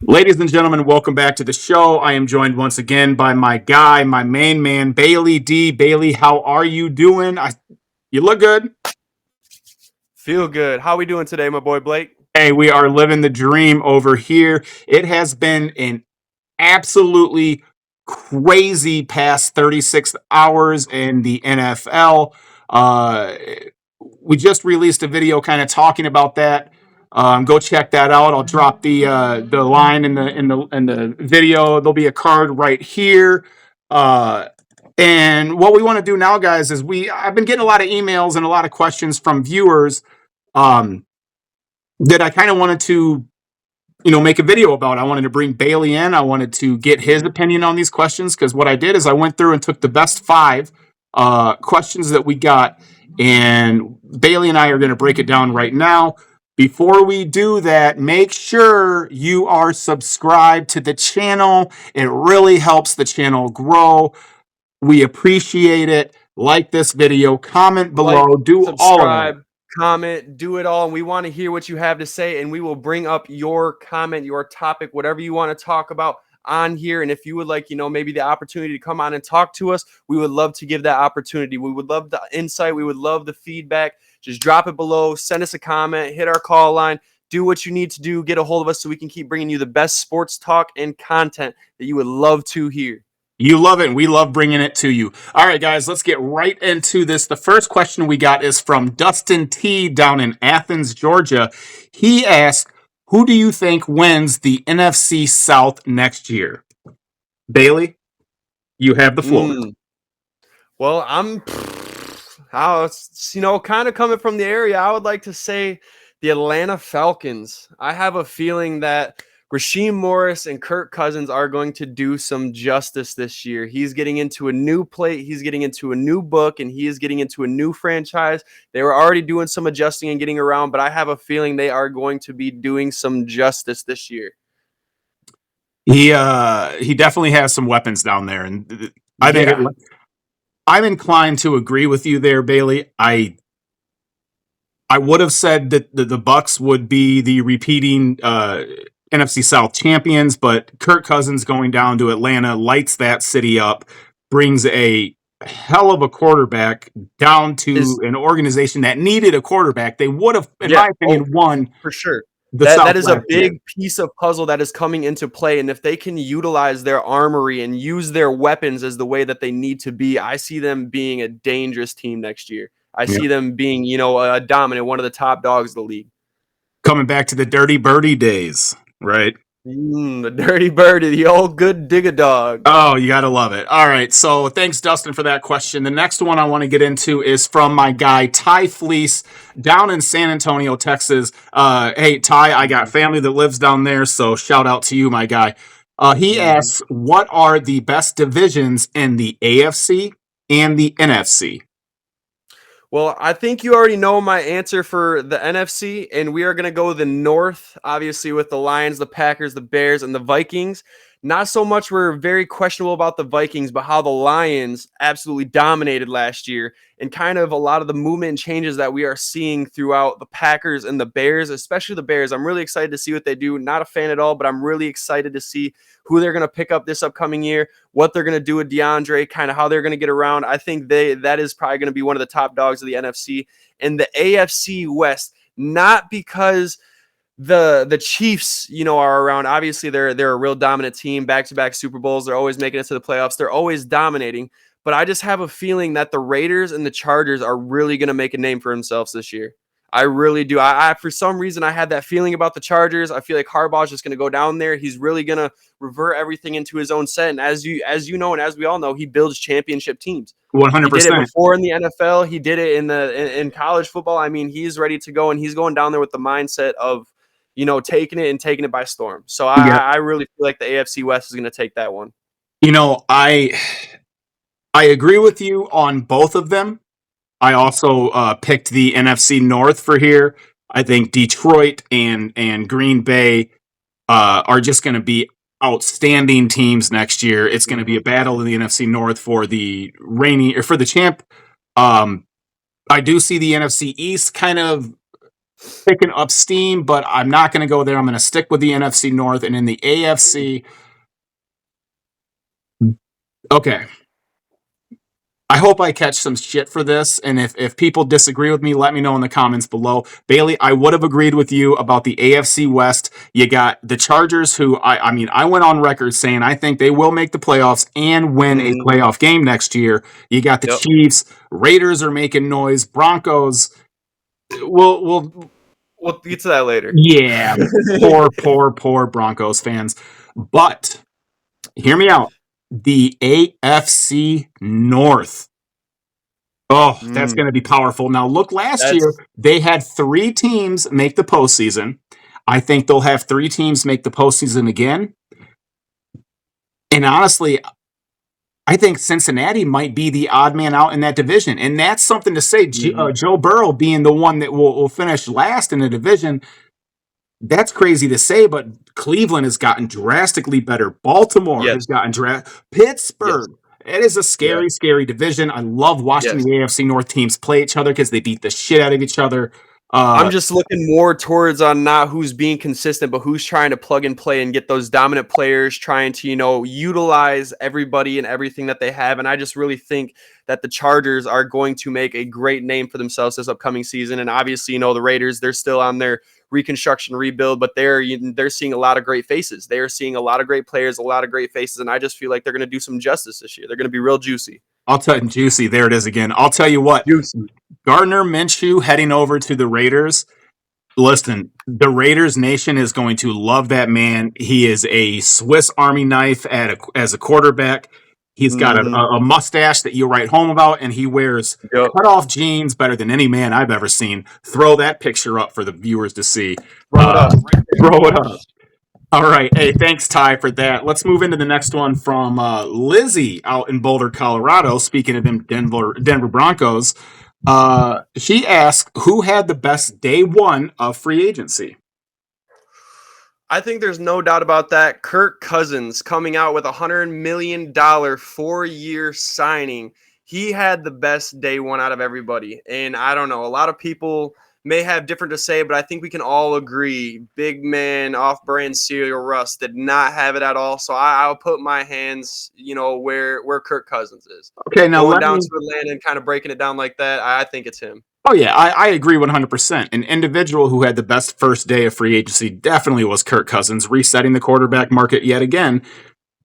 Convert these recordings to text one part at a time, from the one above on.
Ladies and gentlemen, welcome back to the show. I am joined once again by my guy, my main man, Bailey D. Bailey, how are you doing? You look good. Feel good. How we doing today, my boy Blake? Hey, we are living the dream over here. It has been an absolutely crazy past 36 hours in the NFL. Uh, we just released a video kind of talking about that. Go check that out. I'll drop the line in the video. There'll be a card right here. Uh, and what we want to do now, guys, is I've been getting a lot of emails and a lot of questions from viewers um, that I kind of wanted to make a video about. I wanted to bring Bailey in. I wanted to get his opinion on these questions because what I did is I went through and took the best five questions that we got, and Bailey and I are going to break it down right now. Before we do that, make sure you are subscribed to the channel. It really helps the channel grow. We appreciate it. Like this video, comment Like, below, do all of that. subscribe, comment, do it all. And we want to hear what you have to say. And we will bring up your comment, your topic, whatever you want to talk about on here. And if you would like, maybe the opportunity to come on and talk to us, we would love to give that opportunity. We would love the insight. We would love the feedback. Just drop it below, send us a comment, hit our call line, do what you need to do, get a hold of us so we can keep bringing you the best sports talk and content that you would love to hear. You love it, and we love bringing it to you. All right, guys, let's get right into this. The first question we got is from Dustin T. down in Athens, Georgia. He asked, who do you think wins the NFC South next year? Bailey, you have the floor. Well, kind of coming from the area, I would like to say the Atlanta Falcons. I have a feeling that Rasheem Morris and Kirk Cousins are going to do some justice this year. He's getting into a new plate, he's getting into a new book, and he is getting into a new franchise. They were already doing some adjusting and getting around, but I have a feeling they are going to be doing some justice this year. He definitely has some weapons down there, and I think Yeah. I'm inclined to agree with you there, Bailey. I would have said that the Bucks would be the repeating NFC South champions, but Kirk Cousins going down to Atlanta lights that city up, brings a hell of a quarterback down to Is an organization that needed a quarterback. They would have, in yeah, my opinion, won for sure. the That South is a last year. big piece of puzzle that is coming into play, and if they can utilize their armory and use their weapons as the way that they need to be, I see them being a dangerous team next year. I Yeah. see them being, a dominant, one of the top dogs of the league. Coming back to the Dirty Birdie days, right? The dirty birdie, the old good digger dog. Oh, you got to love it. All right. So thanks, Dustin, for that question. The next one I want to get into is from my guy, Ty Fleece, down in San Antonio, Texas. Hey, Ty, I got family that lives down there. So shout out to you, my guy. He asks, what are the best divisions in the AFC and the NFC? Well, I think you already know my answer for the NFC, and we are going to go the North, obviously, with the Lions, the Packers, the Bears, and the Vikings. Not so much we're very questionable about the Vikings, but how the Lions absolutely dominated last year, and kind of a lot of the movement and changes that we are seeing throughout the Packers and the Bears, especially the Bears. I'm really excited to see what they do. Not a fan at all, but I'm really excited to see who they're going to pick up this upcoming year, what they're going to do with DeAndre, kind of how they're going to get around. I think that is probably going to be one of the top dogs of the NFC and the AFC West. Not because the Chiefs, are around. Obviously, they're a real dominant team, back-to-back Super Bowls. They're always making it to the playoffs. They're always dominating. But I just have a feeling that the Raiders and the Chargers are really going to make a name for themselves this year. I really do. I for some reason I had that feeling about the Chargers. I feel like Harbaugh's just going to go down there. He's really going to revert everything into his own set. And as you know, and as we all know, he builds championship teams. He did it 100%. before in the NFL. He did it in college football. I mean, he's ready to go, and he's going down there with the mindset of, taking it by storm. So Yeah. I really feel like the AFC West is going to take that one. I agree with you on both of them. I also picked the NFC North for here. I think Detroit and Green Bay are just going to be outstanding teams next year. It's going to be a battle in the NFC North for the reigning or for the champ. Um, I do see the NFC East kind of picking up steam, but I'm not going to go there. I'm going to stick with the NFC North. And in the AFC, okay, I hope I catch some shit for this. And if people disagree with me, let me know in the comments below. Bailey, I would have agreed with you about the AFC West. You got the Chargers, who I mean, I went on record saying I think they will make the playoffs and win a Mhm. playoff game next year. You got the Yep. Chiefs, Raiders are making noise, Broncos. We'll We'll get to that later. yeah, poor Broncos fans. But hear me out. The AFC North. Oh, that's Mm, going to be powerful. Now, look, last year that's they had 3 teams make the postseason. I think they'll have 3 teams make the postseason again. And honestly, I think Cincinnati might be the odd man out in that division. And that's something to say. mhm. Joe Burrow being the one that will finish last in the division, that's crazy to say, but Cleveland has gotten drastically better. Baltimore has Yes. gotten Yes. Pittsburgh. It is a Yeah. scary division. I love watching Yes. the AFC North teams play each other because they beat the shit out of each other. I'm just looking more towards on not who's being consistent, but who's trying to plug and play and get those dominant players, trying to, utilize everybody and everything that they have. And I just really think that the Chargers are going to make a great name for themselves this upcoming season. And obviously, the Raiders, they're still on their reconstruction rebuild, but they're seeing a lot of great faces. They are seeing a lot of great players, a lot of great faces. And I just feel like they're going to do some justice this year. They're going to be real juicy. I'll tell you, juicy. There it is again. I'll tell you what, Juicy. Gardner Minshew heading over to the Raiders. Listen, the Raiders Nation is going to love that man. He is a Swiss Army knife as a quarterback. He's got Hmm. a mustache that you write home about, and he wears Yep. cut off jeans better than any man I've ever seen. Throw that picture up for the viewers to see. Throw it up right there. Throw it up. All right. Hey, thanks, Ty, for that. Let's move into the next one from Lizzie out in Boulder, Colorado. Speaking of them Denver Broncos, she asked, who had the best day one of free agency? I think there's no doubt about that. Kirk Cousins coming out with $100 million 4-year signing. He had the best day one out of everybody. And I don't know, a lot of people may have different to say, but I think we can all agree big man, off brand cereal Russ did not have it at all. So I'll put my hands, where Kirk Cousins is. Okay, now Going let down me. to Atlanta and kind of breaking it down like that, I think it's him. Oh, yeah, I agree 100%. An individual who had the best first day of free agency definitely was Kirk Cousins, resetting the quarterback market yet again.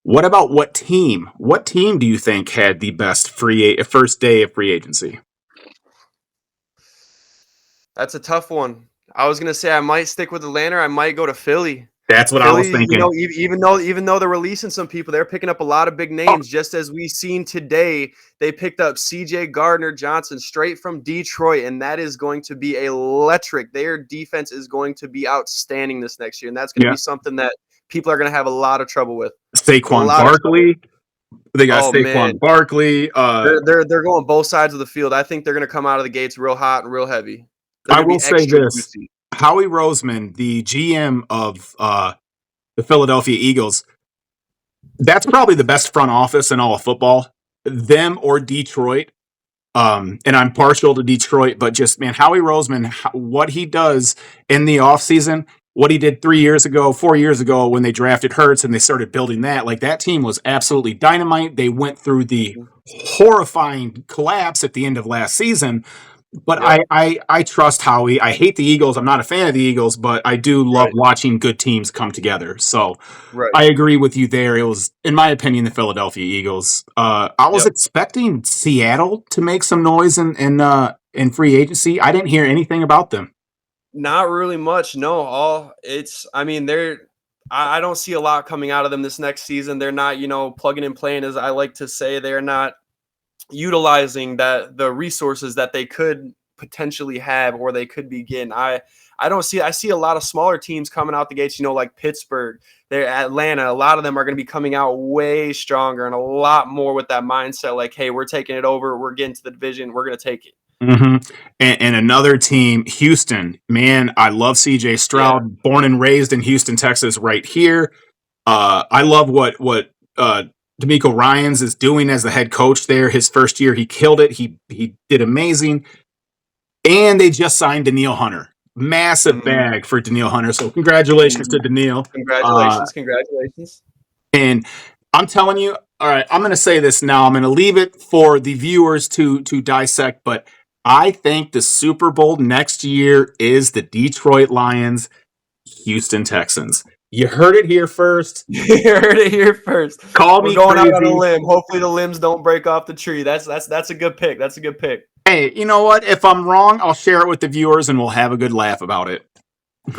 What about what team? What team do you think had the best first day of free agency? That's a tough one. I was gonna say I might stick with Atlanta. I might go to Philly. That's what I was Philly, thinking. even though they're releasing some people, they're picking up a lot of big Oh, names. Just as we seen today, they picked up C.J. Gardner Johnson straight from Detroit, and that is going to be electric. Their defense is going to be outstanding this next year, and that's going to yeah. be something that people are going to have a lot of trouble with. A Saquon lot of trouble. Barkley. They got Oh Saquon man, Barkley. they're going both sides of the field. I think they're going to come out of the gates real hot and real heavy. They're I going to will be say extra this: juicy. Howie Roseman, the GM of the Philadelphia Eagles, that's probably the best front office in all of football. Them or Detroit. And I'm partial to Detroit, but just man, Howie Roseman, what he does in the offseason, what he did 3 years ago, 4 years ago when they drafted Hurts and they started building that, like that team was absolutely dynamite. They went through the Mhm. horrifying collapse at the end of last season. But Yep. I trust Howie. I hate the Eagles. I'm not a fan of the Eagles, but I do love Right. watching good teams come together. So Right. I agree with you there. It was, in my opinion, the Philadelphia Eagles. I was Yep. expecting Seattle to make some noise in free agency. I didn't hear anything about them. Not really much. No, all it's I mean, I don't see a lot coming out of them this next season. They're not, plugging and playing as I like to say. They're not utilizing the resources that they could potentially have or they could be getting. I don't see I see a lot of smaller teams coming out the gates, like Pittsburgh, they're Atlanta. A lot of them are going to be coming out way stronger and a lot more with that mindset like, hey, we're taking it over, we're getting to the division, we're going to take it. hmm and another team, Houston. Man, I love CJ Yeah. Stroud, born and raised in Houston, Texas, right here. I love what D'Amico Ryans is doing as the head coach there. His first year, he killed it. He did amazing. And they just signed Daniil Hunter. massive Mhm. bag for Daniil Hunter. So congratulations to Mhm. Daniil. Congratulations, congratulations. And I'm telling you, all right, I'm going to say this now. I'm going to leave it for the viewers to dissect, but I think the Super Bowl next year is the Detroit Lions, Houston Texans. You heard it here first. You heard it here first. Call We're me going out on a crazy. limb. Hopefully the limbs don't break off the tree. That's a good pick. That's a good pick. Hey, you know what? If I'm wrong, I'll share it with the viewers and we'll have a good laugh about it.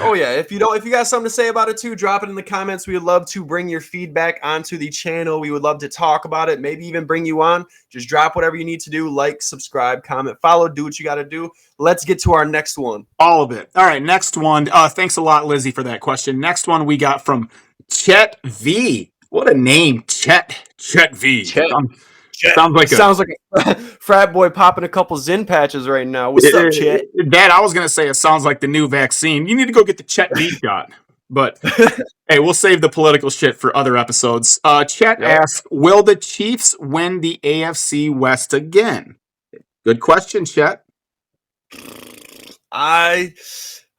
Oh yeah, if you got something to say about it too, drop it in the comments. We would love to bring your feedback onto the channel. We would love to talk about it, maybe even bring you on. Just drop whatever you need to do, like, subscribe, comment, follow, do what you got to do. Let's get to our next one. All of it. All right, next one. Thanks a lot, Lizzie, for that question. Next one we got from Chet V. What a name, Chet. Chet V. Chet. Sounds like Sounds like a frat boy popping a couple Zin patches right now. What's up, Chet? that I was gonna say. It sounds like the new vaccine. You need to go get the Chet V shot. But hey, we'll save the political shit for other episodes. Chet Yep. asks, "Will the Chiefs win the AFC West again?" Good question, Chet. I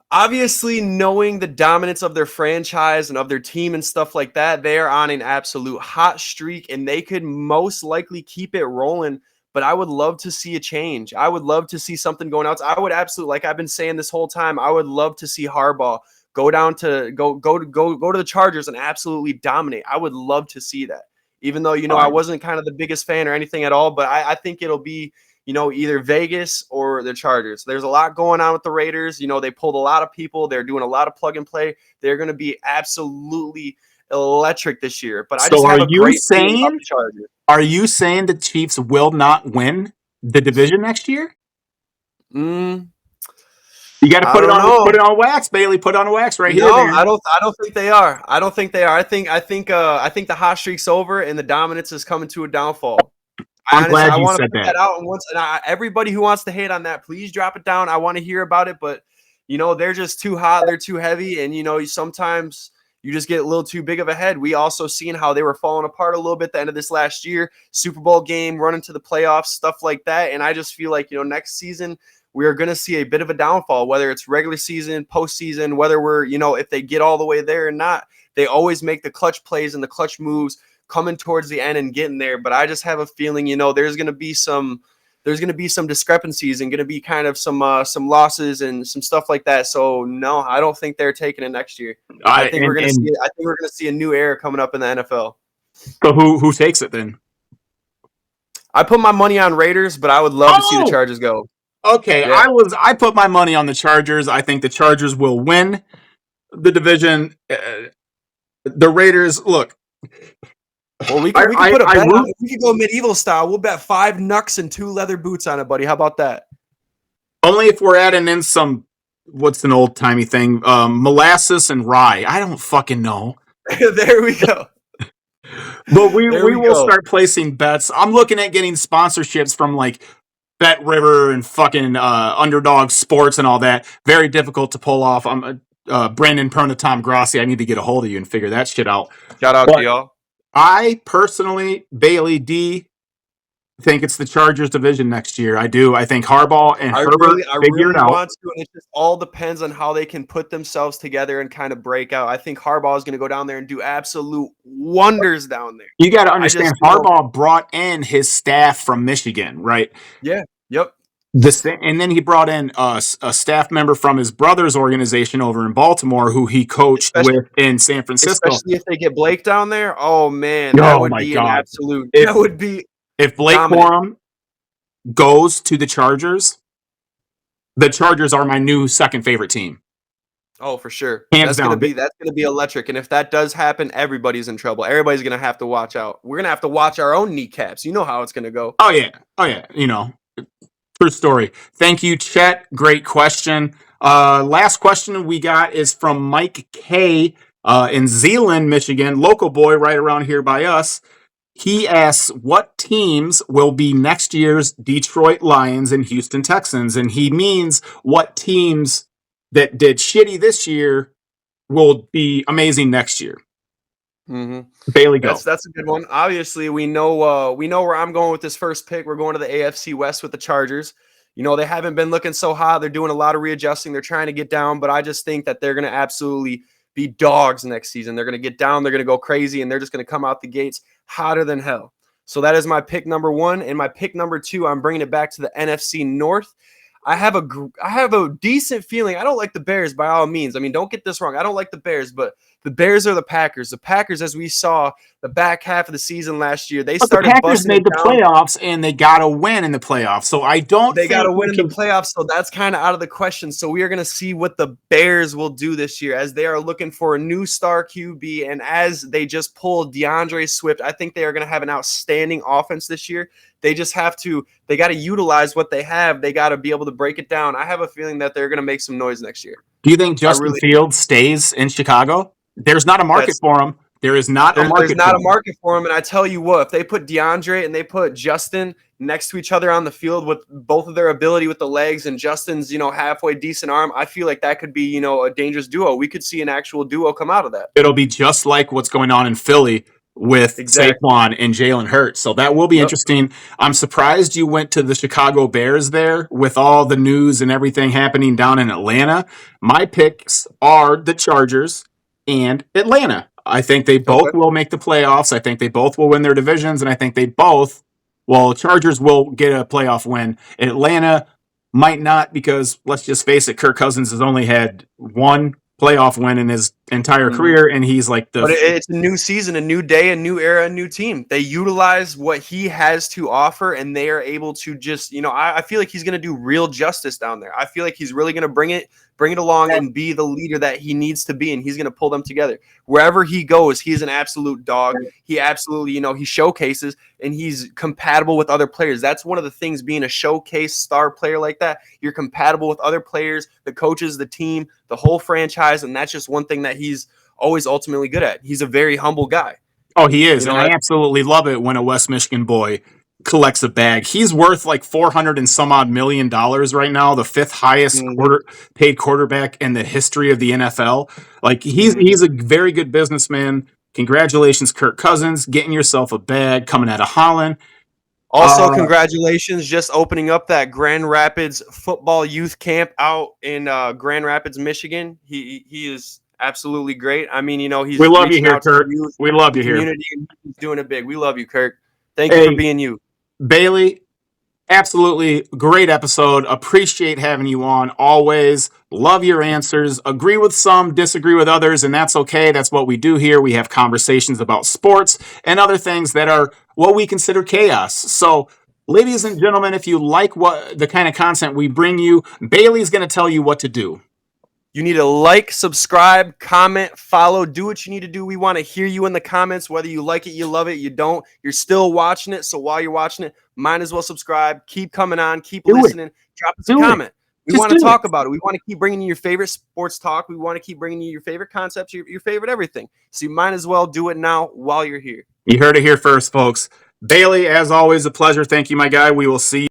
obviously, knowing the dominance of their franchise and of their team and stuff like that, they are on an absolute hot streak and they could most likely keep it rolling. But I would love to see a change. I would love to see something going out. I would absolutely, like I've been saying this whole time, I would love to see Harbaugh go to the Chargers and absolutely dominate. I would love to see that. Even though, I wasn't kind of the biggest fan or anything at all, but I think it'll be either Vegas or the Chargers. There's a lot going on with the Raiders. They pulled a lot of people. They're doing a lot of plug and play. They're going to be absolutely electric this year. But I So just have a great feeling about the Chargers. are you saying the Chiefs will not win the division next year? Mm, You got to I don't know. put it on wax, Bailey. Put it on wax right here, No, man. I don't think they are. I don't think they are. I think the hot streak's over and the dominance is coming to a downfall. I'm glad I you want to said put that. that out, and everybody who wants to hate on that, please drop it down. I want to hear about it, but they're just too hot, they're too heavy, and sometimes you just get a little too big of a head. We also seen how they were falling apart a little bit at the end of this last year, Super Bowl game, running to the playoffs, stuff like that. And I just feel like next season we are going to see a bit of a downfall, whether it's regular season, postseason, whether we're if they get all the way there or not. They always make the clutch plays and the clutch moves coming towards the end and getting there. But I just have a feeling, there's going to be some discrepancies and going to be kind of some losses and some stuff like that. So no, I don't think they're taking it next year. I think we're going to see a new era coming up in the NFL. So who takes it then? I put my money on Raiders, but I would love to see the Chargers go. Okay, Yeah. I put my money on the Chargers. I think the Chargers will win the division. The Raiders, look. Well, we could put a bet on it. We could go medieval style. We'll bet 5 knucks and 2 leather boots on it, buddy. How about that? Only if we're adding in some, what's an old timey thing? Molasses and rye. I don't fucking know. There we go. But we will start placing bets. I'm looking at getting sponsorships from like Bet River and fucking Underdog Sports and all that. Very difficult to pull off. I'm Brandon Perna, Tom Grossi. I need to get a hold of you and figure that shit out. Shout out to y'all. I personally, Bailey D, think it's the Chargers division next year. I do. I think Harbaugh and Herbert figure it out. Want to, and it just all depends on how they can put themselves together and kind of break out. I think Harbaugh is going to go down there and do absolute wonders down there. You got to understand, Harbaugh brought in his staff from Michigan, right? Yeah. Yep. And then he brought in a staff member from his brother's organization over in Baltimore, who he coached with in San Francisco. Especially if they get Blake down there. Oh man, that would be an absolute. That would be. If Blake Corum goes to the Chargers are my new second favorite team. Oh, for sure. Hands down. That's gonna be electric. And if that does happen, everybody's in trouble. Everybody's gonna have to watch out. We're gonna have to watch our own kneecaps. You know how it's gonna go. Oh yeah. True story. Thank you, Chet. Great question. Last question we got is from Mike K. In Zeeland, Michigan, local boy right around here by us. He asks, what teams will be next year's Detroit Lions and Houston Texans? And he means what teams that did shitty this year will be amazing next year. Mm-hmm. Bailey, go. That's a good one. Obviously, we know where I'm going with this first pick. We're going to the AFC West with the Chargers. They haven't been looking so hot. They're doing a lot of readjusting. They're trying to get down, but I just think that they're going to absolutely be dogs next season. They're going to get down. They're going to go crazy, and they're just going to come out the gates hotter than hell. So that is my pick number 1. And my pick number 2, I'm bringing it back to the NFC North. I have a decent feeling. I don't like the Bears by all means. I mean, don't get this wrong. I don't like the Bears, but the Bears are the Packers. The Packers, as we saw the back half of the season last year, they But the started Packers busting it made the down. playoffs, and they got to win in the playoffs. So I don't They got think to win we in the can. playoffs, so that's kind of out of the question. So we are going to see what the Bears will do this year as they are looking for a new star QB. And as they just pulled DeAndre Swift, I think they are going to have an outstanding offense this year. They just they got to utilize what they have. They got to be able to break it down. I have a feeling that they're going to make some noise next year. Do you think I Justin really Fields stays in Chicago? There's not a market that's for him. There is not a There's market not for a him. market for him. And I tell you what, if they put DeAndre and they put Justin next to each other on the field with both of their ability with the legs and Justin's, halfway decent arm, I feel like that could be, a dangerous duo. We could see an actual duo come out of that. It'll be just like what's going on in Philly with Exactly. Saquon and Jalen Hurts. So that will be Yep. interesting. I'm surprised you went to the Chicago Bears there with all the news and everything happening down in Atlanta. My picks are the Chargers and Atlanta. I think they both Okay. will make the playoffs. I think they both will win their divisions, and I think Chargers will get a playoff win. Atlanta might not, because let's just face it, Kirk Cousins has only had one playoff win in his entire Mhm. career, and he's like But it's a new season, a new day, a new era, a new team. They utilize what he has to offer, and they are able to just, I feel like he's going to do real justice down there. I feel like he's really going to bring it along and be the leader that he needs to be, and he's going to pull them together. Wherever he goes, he's an absolute dog. He absolutely, he showcases, and he's compatible with other players. That's one of the things, being a showcase star player like that. You're compatible with other players, the coaches, the team, the whole franchise, and that's just one thing that he's always ultimately good at. He's a very humble guy. Oh, he is, You and know, I that, absolutely love it when a West Michigan boy collects a bag. He's worth like 400 and some odd $1 million right now, the fifth highest mhm, paid quarterback in the history of the NFL. Like mhm. he's a very good businessman. Congratulations, Kirk Cousins, getting yourself a bag coming out of Holland. Also, Uh, congratulations, just opening up that Grand Rapids football youth camp out in Grand Rapids, Michigan. He is absolutely great. I mean, we he's love you reaching here, out to the Kirk. youth, We love the you here. community, and he's doing it big. We love you, Kirk. Thank you for Hey, being you. Bailey, absolutely great episode. Appreciate having you on always. Love your answers. Agree with some, disagree with others, and that's okay. That's what we do here. We have conversations about sports and other things that are what we consider chaos. So, ladies and gentlemen, if you like what the kind of content we bring you, Bailey's going to tell you what to do. You need to like, subscribe, comment, follow, do what you need to do. We want to hear you in the comments, whether you like it, you love it, you don't. You're still watching it. So while you're watching it, might as well subscribe. Keep coming on. Keep Do it. listening. Drop us a Do it. comment. We Just want to do it. talk about it. We want to keep bringing you your favorite sports talk. We want to keep bringing you your favorite concepts, your favorite everything. So you might as well do it now while you're here. You heard it here first, folks. Bailey, as always, a pleasure. Thank you, my guy. We will see you.